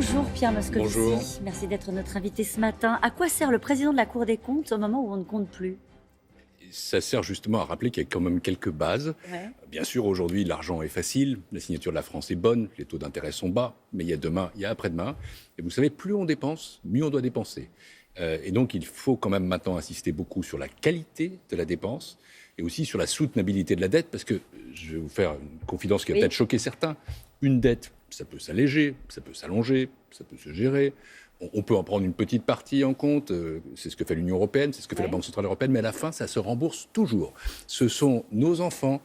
Bonjour Pierre Moscovici. Bonjour. Merci d'être notre invité ce matin. À quoi sert le président de la Cour des comptes au moment où on ne compte plus ? Ça sert justement à rappeler qu'il y a quand même quelques bases. Ouais. Bien sûr, aujourd'hui, l'argent est facile, la signature de la France est bonne, les taux d'intérêt sont bas, mais il y a demain, il y a après-demain. Et vous savez, plus on dépense, mieux on doit dépenser. Et donc, il faut quand même maintenant insister beaucoup sur la qualité de la dépense et aussi sur la soutenabilité de la dette, parce que je vais vous faire une confidence qui va peut-être choquer certains. Une dette, ça peut s'alléger, ça peut s'allonger, ça peut se gérer. On peut en prendre une petite partie en compte, c'est ce que fait l'Union européenne, c'est ce que fait la Banque centrale européenne, mais à la fin, ça se rembourse toujours. Ce sont nos enfants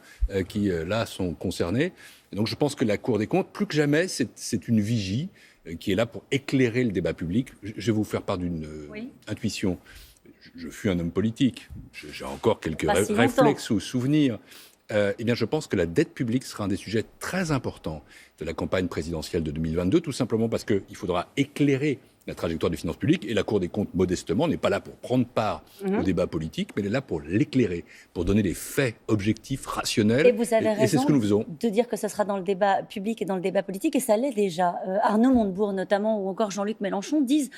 qui, là, sont concernés. Et donc, je pense que la Cour des comptes, plus que jamais, c'est une vigie qui est là pour éclairer le débat public. Je vais vous faire part d'une intuition. Je fus un homme politique, j'ai encore quelques réflexes ou souvenirs. Eh bien, je pense que la dette publique sera un des sujets très importants de la campagne présidentielle de 2022, tout simplement parce qu'il faudra éclairer la trajectoire des finances publiques, et la Cour des comptes, modestement, n'est pas là pour prendre part au débat politique, mais elle est là pour l'éclairer, pour donner des faits objectifs, rationnels. Et vous avez raison c'est ce que nous faisons. De dire que ça sera dans le débat public et dans le débat politique, et ça l'est déjà. Arnaud Montebourg, notamment, ou encore Jean-Luc Mélenchon, disent...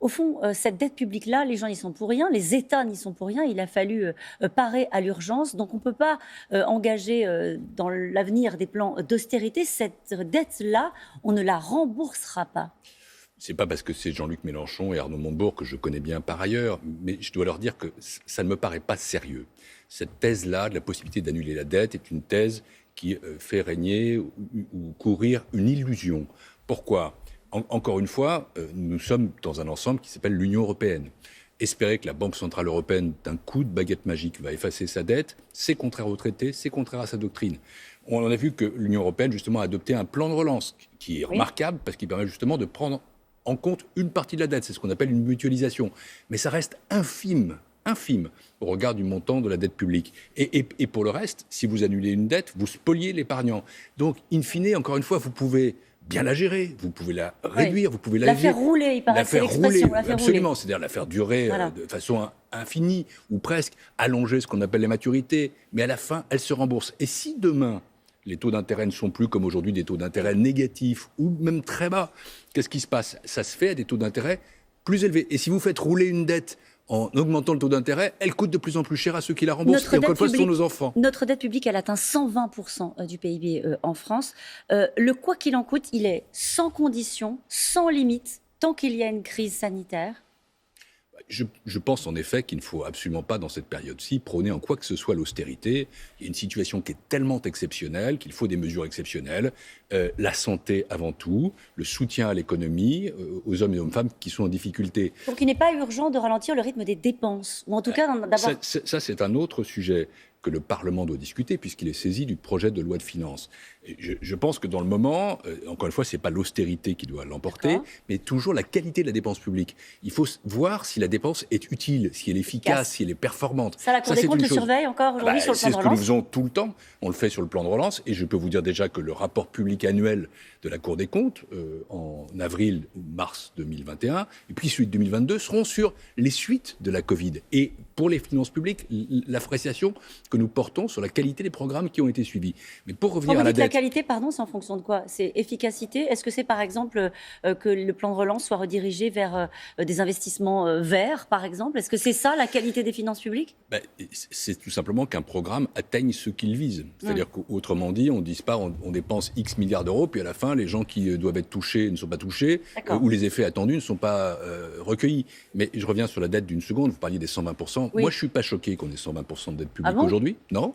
Au fond, cette dette publique-là, les gens n'y sont pour rien, les États n'y sont pour rien. Il a fallu parer à l'urgence. Donc, on ne peut pas engager dans l'avenir des plans d'austérité. Cette dette-là, on ne la remboursera pas. C'est pas parce que c'est Jean-Luc Mélenchon et Arnaud Montebourg que je connais bien par ailleurs, mais je dois leur dire que ça ne me paraît pas sérieux. Cette thèse-là, de la possibilité d'annuler la dette, est une thèse qui fait régner ou courir une illusion. Pourquoi ? Encore une fois, nous sommes dans un ensemble qui s'appelle l'Union européenne. Espérer que la Banque centrale européenne, d'un coup de baguette magique, va effacer sa dette, c'est contraire au traité, c'est contraire à sa doctrine. On a vu que l'Union européenne, justement, a adopté un plan de relance qui est remarquable parce qu'il permet justement de prendre en compte une partie de la dette. C'est ce qu'on appelle une mutualisation. Mais ça reste infime au regard du montant de la dette publique. Et pour le reste, si vous annulez une dette, vous spoliez l'épargnant. Donc, in fine, encore une fois, vous pouvez bien la gérer, vous pouvez la réduire, vous pouvez la faire rouler, il paraît que c'est l'expression. Absolument, c'est-à-dire la faire durer de façon infinie, ou presque, allonger ce qu'on appelle les maturités, mais à la fin, elle se rembourse. Et si demain, les taux d'intérêt ne sont plus comme aujourd'hui des taux d'intérêt négatifs, ou même très bas, qu'est-ce qui se passe ? Ça se fait à des taux d'intérêt plus élevés. Et si vous faites rouler une dette en augmentant le taux d'intérêt, elle coûte de plus en plus cher à ceux qui la remboursent. Et encore une fois, ce sont nos enfants. Notre dette publique, elle atteint 120% du PIB en France. Le quoi qu'il en coûte, il est sans condition, sans limite, tant qu'il y a une crise sanitaire. Je pense en effet qu'il ne faut absolument pas, dans cette période-ci, prôner en quoi que ce soit l'austérité. Il y a une situation qui est tellement exceptionnelle qu'il faut des mesures exceptionnelles. La santé avant tout, le soutien à l'économie, aux hommes et aux femmes qui sont en difficulté. Donc il n'est pas urgent de ralentir le rythme des dépenses, ou en tout cas d'avoir... Ça, c'est un autre sujet que le Parlement doit discuter, puisqu'il est saisi du projet de loi de finances. Et je pense que dans le moment, encore une fois, ce n'est pas l'austérité qui doit l'emporter, mais toujours la qualité de la dépense publique. Il faut voir si la dépense est utile, si elle est efficace, si elle est performante. Ça, la Cour des comptes le surveille encore aujourd'hui sur le plan de relance. C'est ce que nous faisons tout le temps. On le fait sur le plan de relance. Et je peux vous dire déjà que le rapport public annuel de la Cour des comptes, en avril ou mars 2021, et puis celui de 2022, seront sur les suites de la Covid. Et pour les finances publiques, l'appréciation que nous portons sur la qualité des programmes qui ont été suivis. Mais pour revenir à la dette... La qualité, pardon, c'est en fonction de quoi ? C'est efficacité ? Est-ce que c'est par exemple que le plan de relance soit redirigé vers des investissements verts, par exemple ? Est-ce que c'est ça la qualité des finances publiques ? C'est tout simplement qu'un programme atteigne ce qu'il vise. C'est-à-dire qu'autrement dit, on ne dit pas on dépense X milliards d'euros, puis à la fin, les gens qui doivent être touchés ne sont pas touchés, ou les effets attendus ne sont pas recueillis. Mais je reviens sur la dette d'une seconde. Vous parliez des 120%. Moi, je ne suis pas choqué qu'on ait 120% de dette publique aujourd'hui. Non.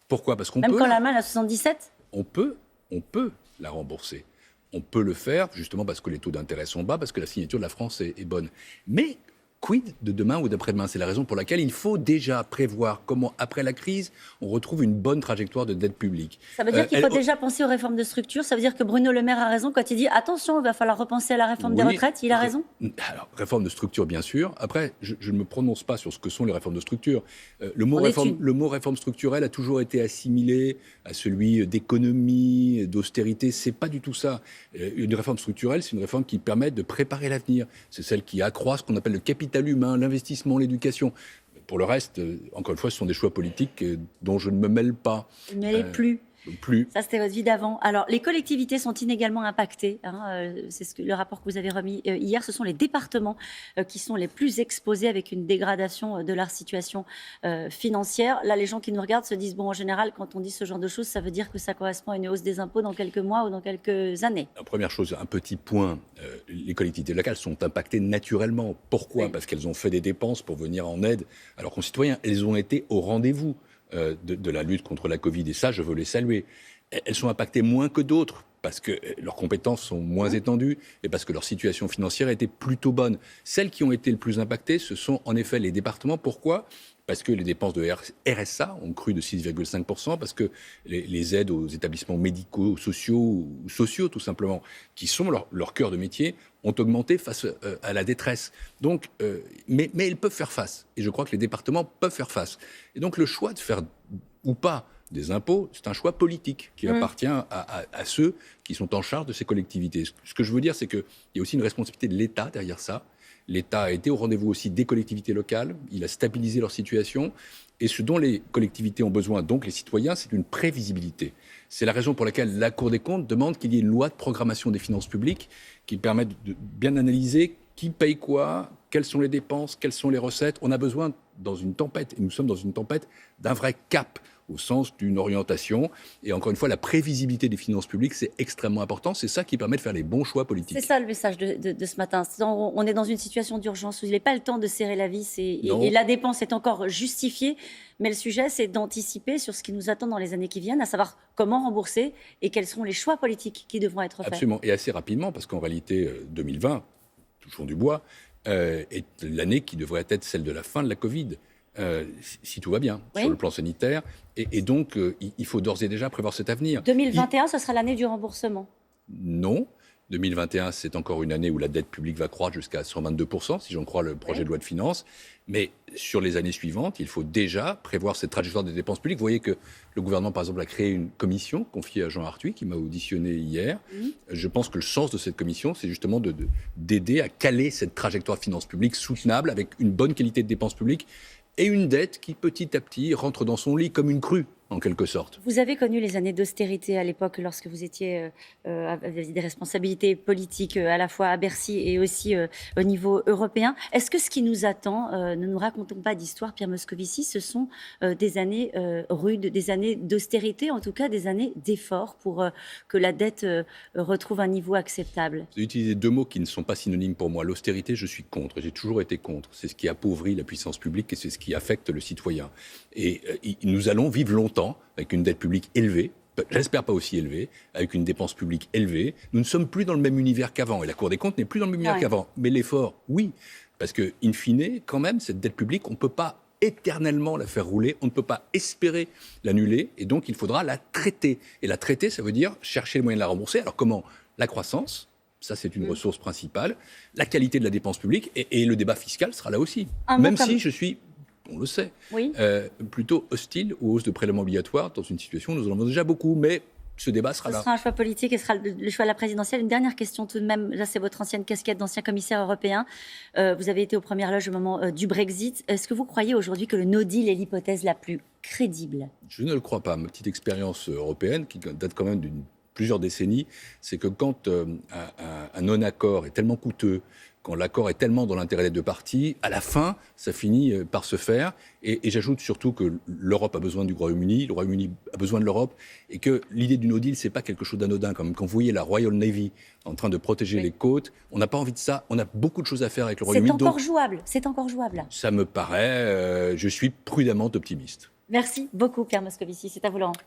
Pourquoi ? Parce qu'on peut... Même quand la main est à 77 ? On peut la rembourser. On peut le faire, justement parce que les taux d'intérêt sont bas, parce que la signature de la France est bonne. Mais quid de demain ou d'après-demain ? C'est la raison pour laquelle il faut déjà prévoir comment, après la crise, on retrouve une bonne trajectoire de dette publique. Ça veut dire qu'il faut déjà penser aux réformes de structure ? Ça veut dire que Bruno Le Maire a raison quand il dit « Attention, il va falloir repenser à la réforme des retraites ». Il a raison ? Alors, réforme de structure, bien sûr. Après, je ne me prononce pas sur ce que sont les réformes de structure. Le mot réforme structurelle a toujours été assimilé à celui d'économie, d'austérité. C'est pas du tout ça. Une réforme structurelle, c'est une réforme qui permet de préparer l'avenir. C'est celle qui accroît ce qu'on appelle le capital humain, l'investissement, l'éducation. Pour le reste, encore une fois, ce sont des choix politiques dont je ne me mêle pas. Vous ne mêlez plus. Plus. Ça, c'était votre vie d'avant. Alors, les collectivités sont inégalement impactées. C'est le rapport que vous avez remis hier. Ce sont les départements qui sont les plus exposés avec une dégradation de leur situation financière. Là, les gens qui nous regardent se disent, bon, en général, quand on dit ce genre de choses, ça veut dire que ça correspond à une hausse des impôts dans quelques mois ou dans quelques années. La première chose, un petit point, les collectivités locales sont impactées naturellement. Pourquoi ? Oui. Parce qu'elles ont fait des dépenses pour venir en aide à leurs concitoyens. Elles ont été au rendez-vous de la lutte contre la Covid, et ça, je veux les saluer. Elles sont impactées moins que d'autres, parce que leurs compétences sont moins étendues, et parce que leur situation financière était plutôt bonne. Celles qui ont été le plus impactées, ce sont en effet les départements. Pourquoi ? Parce que les dépenses de RSA ont cru de 6,5%, parce que les aides aux établissements médicaux, sociaux ou sociaux tout simplement, qui sont leur cœur de métier, ont augmenté face à la détresse. Donc, mais ils peuvent faire face. Et je crois que les départements peuvent faire face. Et donc le choix de faire ou pas des impôts, c'est un choix politique qui appartient à ceux qui sont en charge de ces collectivités. Ce que je veux dire, c'est qu'il y a aussi une responsabilité de l'État derrière ça. L'État a été au rendez-vous aussi des collectivités locales, il a stabilisé leur situation, et ce dont les collectivités ont besoin, donc les citoyens, c'est une prévisibilité. C'est la raison pour laquelle la Cour des comptes demande qu'il y ait une loi de programmation des finances publiques qui permette de bien analyser qui paye quoi, quelles sont les dépenses, quelles sont les recettes. On a besoin, dans une tempête, et nous sommes dans une tempête, d'un vrai cap, au sens d'une orientation. Et encore une fois, la prévisibilité des finances publiques, c'est extrêmement important. C'est ça qui permet de faire les bons choix politiques. C'est ça le message de ce matin. On est dans une situation d'urgence où il n'est pas le temps de serrer la vis et la dépense est encore justifiée. Mais le sujet, c'est d'anticiper sur ce qui nous attend dans les années qui viennent, à savoir comment rembourser et quels seront les choix politiques qui devront être faits. Absolument, et assez rapidement, parce qu'en réalité, 2020, touchons du bois, est l'année qui devrait être celle de la fin de la Covid. Si tout va bien, sur le plan sanitaire. Et donc, il faut d'ores et déjà prévoir cet avenir. 2021, ce sera l'année du remboursement. Non. 2021, c'est encore une année où la dette publique va croître jusqu'à 122%, si j'en crois le projet de loi de finances. Mais sur les années suivantes, il faut déjà prévoir cette trajectoire des dépenses publiques. Vous voyez que le gouvernement, par exemple, a créé une commission confiée à Jean Arthuis, qui m'a auditionné hier. Je pense que le sens de cette commission, c'est justement d'aider à caler cette trajectoire de finances publiques soutenable, avec une bonne qualité de dépenses publiques, et une dette qui, petit à petit, rentre dans son lit comme une crue, en quelque sorte. Vous avez connu les années d'austérité à l'époque, lorsque vous étiez avec des responsabilités politiques à la fois à Bercy et aussi au niveau européen. Est-ce que ce qui nous attend, ne nous racontons pas d'histoire, Pierre Moscovici, ce sont des années rudes, des années d'austérité, en tout cas des années d'effort pour que la dette retrouve un niveau acceptable? Vous avez utilisé deux mots qui ne sont pas synonymes pour moi. L'austérité, je suis contre, j'ai toujours été contre. C'est ce qui appauvrit la puissance publique et c'est ce qui affecte le citoyen. Et nous allons vivre longtemps avec une dette publique élevée, j'espère pas aussi élevée, avec une dépense publique élevée. Nous ne sommes plus dans le même univers qu'avant, et la Cour des comptes n'est plus dans le même univers qu'avant. Mais l'effort, oui, parce que, in fine, quand même, cette dette publique, on ne peut pas éternellement la faire rouler, on ne peut pas espérer l'annuler, et donc il faudra la traiter. Et la traiter, ça veut dire chercher les moyens de la rembourser. Alors comment ? La croissance, ça c'est une ressource principale, la qualité de la dépense publique, et le débat fiscal sera là aussi. Même si je suis, on le sait, plutôt hostile aux hausses de prélèvements obligatoires dans une situation où nous en avons déjà beaucoup, mais ce débat sera là. Ce sera un choix politique et ce sera le choix de la présidentielle. Une dernière question tout de même, là c'est votre ancienne casquette d'ancien commissaire européen. Vous avez été aux premières loges au moment du Brexit. Est-ce que vous croyez aujourd'hui que le no deal est l'hypothèse la plus crédible ? Je ne le crois pas. Ma petite expérience européenne, qui date quand même d'une plusieurs décennies, c'est que quand un non-accord est tellement coûteux, quand l'accord est tellement dans l'intérêt des deux parties, à la fin, ça finit par se faire. Et j'ajoute surtout que l'Europe a besoin du Royaume-Uni, le Royaume-Uni a besoin de l'Europe, et que l'idée du no deal, c'est pas quelque chose d'anodin. Quand vous voyez la Royal Navy en train de protéger les côtes, on n'a pas envie de ça. On a beaucoup de choses à faire avec le Royaume-Uni. C'est encore jouable. Ça me paraît, je suis prudemment optimiste. Merci beaucoup Pierre Moscovici, c'est à vous Laurent.